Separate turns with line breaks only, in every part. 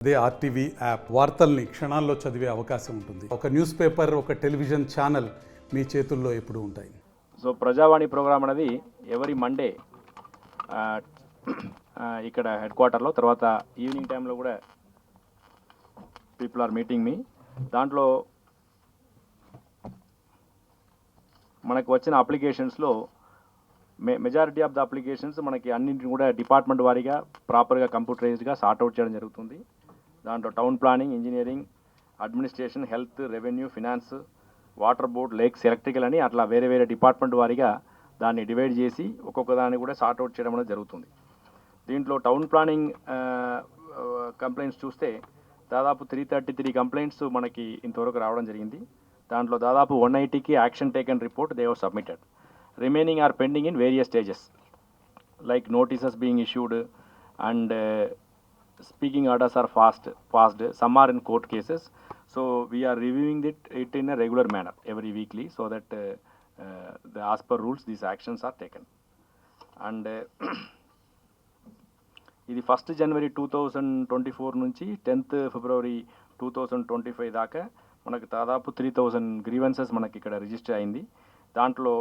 అదే RTV app వార్తల్ని క్షణాల్లో చదివే అవకాశం ఉంటుంది. ఒక న్యూస్ పేపర్, ఒక టెలివిజన్ ఛానల్ మీ చేతుల్లో ఎప్పుడూ ఉంటాయి.
సో ప్రజావాణి ప్రోగ్రామ్ అనేది ఎవరీ మండే ఇక్కడ హెడ్ క్వార్టర్లో, తర్వాత ఈవినింగ్ టైంలో కూడా పీపుల్ ఆర్ మీటింగ్ మీ. దాంట్లో మనకు వచ్చిన అప్లికేషన్స్లో మెజారిటీ ఆఫ్ ద అప్లికేషన్స్ మనకి అన్నింటిని కూడా డిపార్ట్మెంట్ వారీగా ప్రాపర్గా కంప్యూటరైజ్డ్గా సార్ట్అవుట్ చేయడం జరుగుతుంది. దాంట్లో town planning, engineering, administration, health, revenue, finance, water board, lakes, electrical అని అట్లా వేరే వేరే డిపార్ట్మెంట్ వారీగా దాన్ని డివైడ్ చేసి ఒక్కొక్క దాన్ని కూడా సార్ట్అవుట్ చేయడం అనేది జరుగుతుంది. దీంట్లో టౌన్ ప్లానింగ్ కంప్లైంట్స్ చూస్తే దాదాపు 333 కంప్లైంట్స్ మనకి ఇంతవరకు రావడం జరిగింది. దాంట్లో దాదాపు 180కి action taken report they have submitted. Remaining are pending in various stages like notices being issued and speaking orders are passed. Some are in court cases. So we are reviewing it in a regular manner every weekly so that as per rules these actions are taken. And ఇది 1st January 2024 నుంచి 10th February 2025 దాకా మనకు దాదాపు 3000 grievances మనకి ఇక్కడ register అయింది. దాంట్లో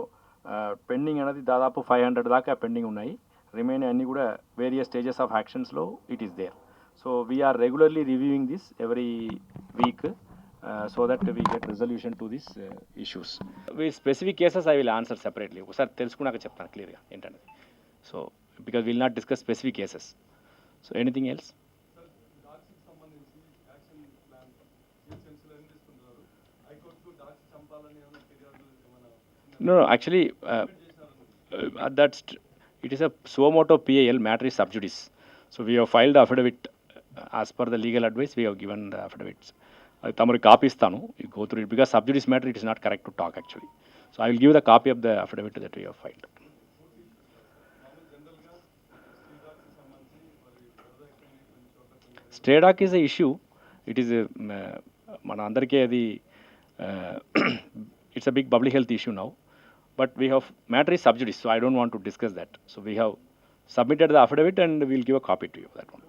pending అనేది దాదాపు 500 దాకా పెండింగ్ ఉన్నాయి. రిమైనింగ్ అన్నీ కూడా వేరియస్ స్టేజెస్ ఆఫ్ యాక్షన్స్లో it is there. So we are regularly reviewing this every week so that we get resolution to these issues. With specific cases I will answer separately. ఒకసారి తెలుసుకున్నాక చెప్తాను క్లియర్గా ఏంటంటే. So because we will not discuss specific cases. So anything else? No, actually that's it is a suo motu PAL, matter is sub judice. So we have filed the affidavit. As per the legal advice, we have given the affidavits. Tamari copy istanu. You go through it because sub judice matter it is not correct to talk actually. So I will give the copy of the affidavit that we have filed. Stray dock is a issue. It is a మన అందరికీ అది it's a big public health issue now. But we have matter is sub judice, so I don't want to discuss that. So we have submitted the affidavit and we will give a copy to you that one.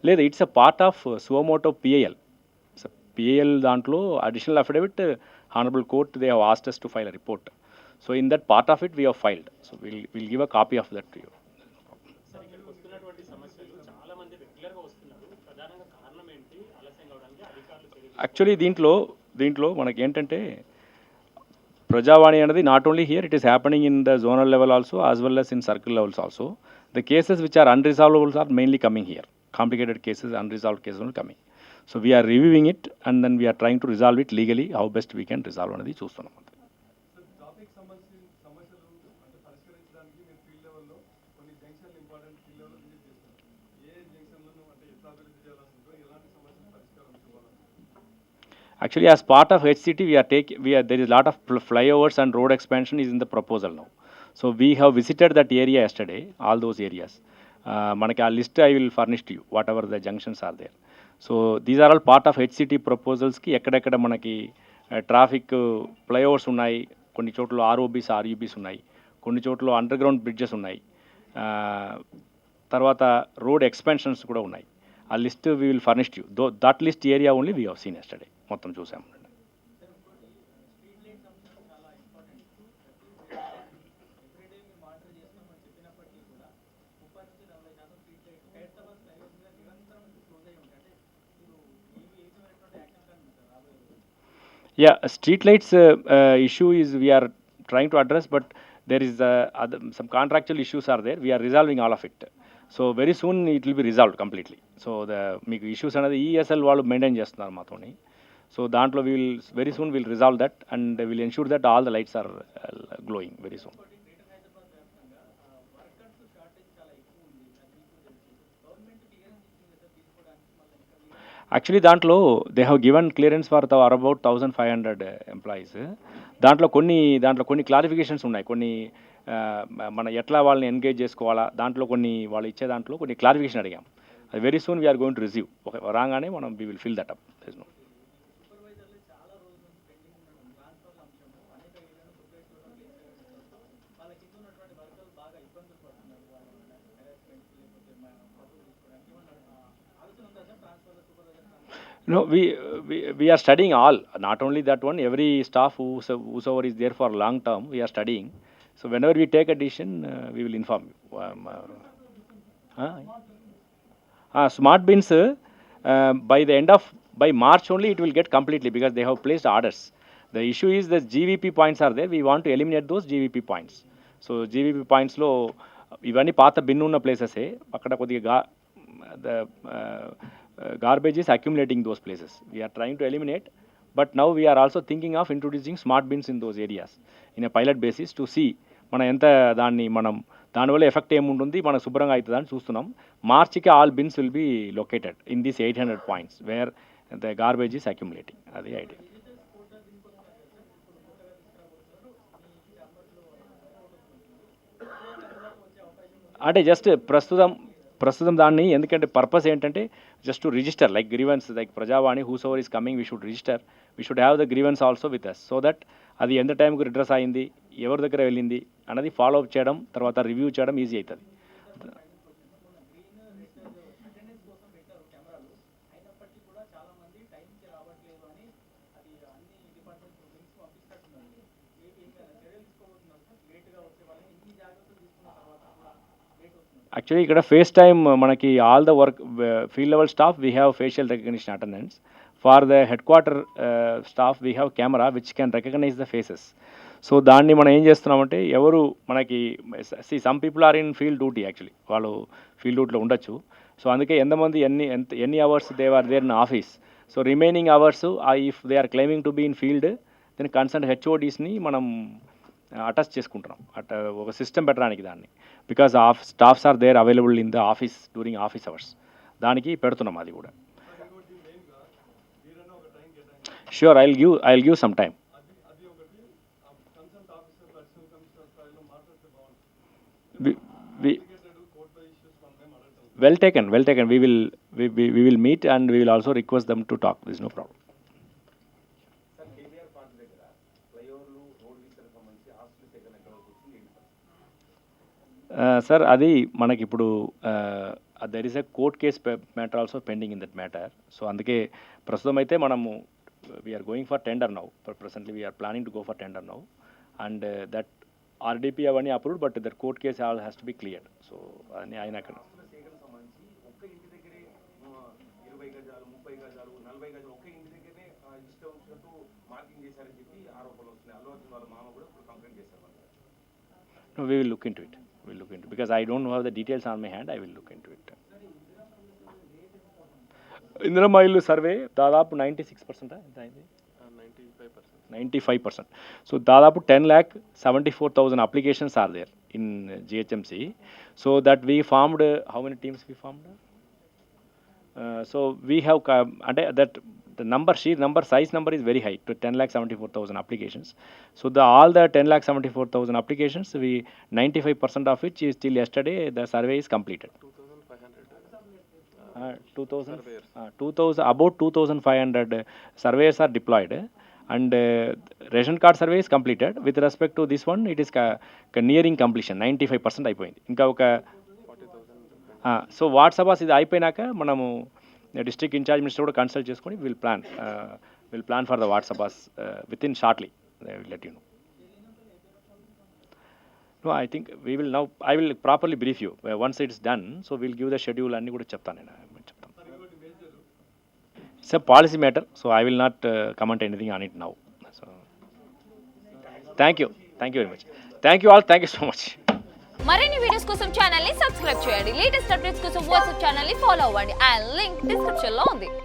లేదు, it's a part of suo motu PAL. So PAL దాంట్లో additional affidavit honourable court they have asked us to file a report. So in that part of it we have filed. So will give a copy of that to you. Actually దీంట్లో మనకి ఏంటంటే ప్రజావాణి అనేది not only here, it is happening in the zonal level also as well as in circle levels also. The cases which are unresolvables are mainly coming here. Complicated cases, unresolved cases are coming. So we are reviewing it and then we are trying to resolve it legally, how best we can resolve అనేది చూస్తున్నాం. Actually, as part of HCT, there is a lot of flyovers and road expansion is in the proposal now. So we have visited that area yesterday, all those areas. మనకి ఆ list I will furnish to you whatever the junctions are there. So these are all part of H City ప్రపోజల్స్కి. ఎక్కడెక్కడ మనకి traffic flyovers ఉన్నాయి, కొన్ని చోట్ల ROBs ఆర్యూబీస్ ఉన్నాయి, కొన్ని చోట్ల అండర్ గ్రౌండ్ బ్రిడ్జెస్ ఉన్నాయి, తర్వాత రోడ్ ఎక్స్పెన్షన్స్ కూడా ఉన్నాయి. ఆ list we will furnish you. That list area only we have seen yesterday, మొత్తం చూసాము. Yeah, street lights issue is we are trying to address, but there is some contractual issues are there. We are resolving all of it. So very soon it will be resolved completely. So the మీకు issues అనేది ESL వాళ్ళు maintain చేస్తున్నారు మాతోని. So దాంట్లో we will very soon will resolve that and will ensure that all the lights are glowing very soon. Actually దాంట్లో they have given clearance for about 1500 employees. దాంట్లో కొన్ని clarifications ఉన్నాయి. కొన్ని మన ఎట్లా వాళ్ళని ఎంగేజ్ చేసుకోవాలా దాంట్లో కొన్ని వాళ్ళు ఇచ్చే దాంట్లో కొన్ని క్లారిఫికేషన్ అడిగాం. అది very soon we are going to receive. రాగానే మనం we will fill that up. No, we are studying all, not only that one, every staff whosoever is there for long term, we are studying. So whenever we take a decision, we will inform you. Smart bins, by March only it will get completely, because they have placed orders. The issue is the GVP points are there. We want to eliminate those GVP points. So GVP points లో ఇవన్నీ పాత bin ఉన్న ప్లేసెసే, అక్కడ కొద్దిగా the garbage is accumulating those places. We are trying to eliminate, but now we are also thinking of introducing smart bins in those areas in a pilot basis to see మనం ఎంత దానివల్ల effect ఏముంటుంది, మనకు శుభ్రంగా అవుతుందా అని చూస్తున్నాం. మార్చికి all bins will be located in this 800 points where the garbage is accumulating. అది ఐడియా. అంటే జస్ట్ ప్రస్తుతం దాన్ని, ఎందుకంటే పర్పస్ ఏంటంటే just to register like grievance, like Prajavani, whosoever is coming, we should register, we should have the grievance also with us, so that అది ఎంత టైంకి redress అయింది, ఎవరి దగ్గర వెళ్ళింది అన్నది ఫాలో అప్ చేయడం, తర్వాత రివ్యూ చేయడం ఈజీ అవుతుంది. యాక్చువల్లీ ఇక్కడ ఫేస్ టైమ్ మనకి all the work field level staff we have facial recognition attendance. For the head quarter staff we have camera which can recognise the faces. So దాన్ని మనం ఏం చేస్తున్నామంటే, ఎవరు మనకి some people are in field duty, actually వాళ్ళు field డ్యూటీలో ఉండొచ్చు. So అందుకే ఎంతమంది ఎన్ని hours they are there in office. So remaining hours if they are claiming to be in field, then concern హెచ్ఓడీస్ని మనం అటాచ్ చేసుకుంటున్నాం, ఒక సిస్టమ్ పెట్టడానికి దాన్ని, because staffs are there available in the office during office hours, దానికి పెడుతున్నాం అది కూడా. Sure, I'll give some time. Well taken. We will meet and we will also request them to talk. There is no problem. Sir అది మనకి ఇప్పుడు there is a court case matter also pending in that matter. So అందుకే ప్రస్తుతం అయితే మనము we're going for tender now. Presently we're planning to go for tender now, and that RDP అవన్నీ approved, but that court case all has to be cleared. So అని ఆయన అక్కడ No, we will look into it. Because I don't have the details on my hand. I will look into it. Indiramma ఇల్లు survey దాదాపు 96% ఎంత అయింది? 95%. So దాదాపు 10,74,000 applications are there in GHMC. So that we formed, how many teams we formed? So we have, అంటే that the size number is very high, to 10,74,000 applications. So all the 10,74,000 applications, 95% of which is till yesterday the survey is completed. 2,000 about 2,500 surveyors are deployed, and ration card survey is completed. With respect to this one, it is nearing completion, 95% అయిపోయింది. ఇంకా ఒక so WhatsApp ఇది అయిపోయినాక మనము district incharge minister కూడా consult చేసుకొని will plan for the WhatsApp with in shortly. I will let you know. No, I think I will properly brief you once it's done. So we'll give the schedule అన్ని కూడా చెప్తాను నేను. It's a policy matter, so I will not comment anything on it now. So thank you very much. Thank you all. Thank you so much.
మరిన్ని videos కోసం channel ని subscribe చేయండి. Latest updates కోసం WhatsApp channel ని follow అవ్వండి. ఆ link description లో ఉంది.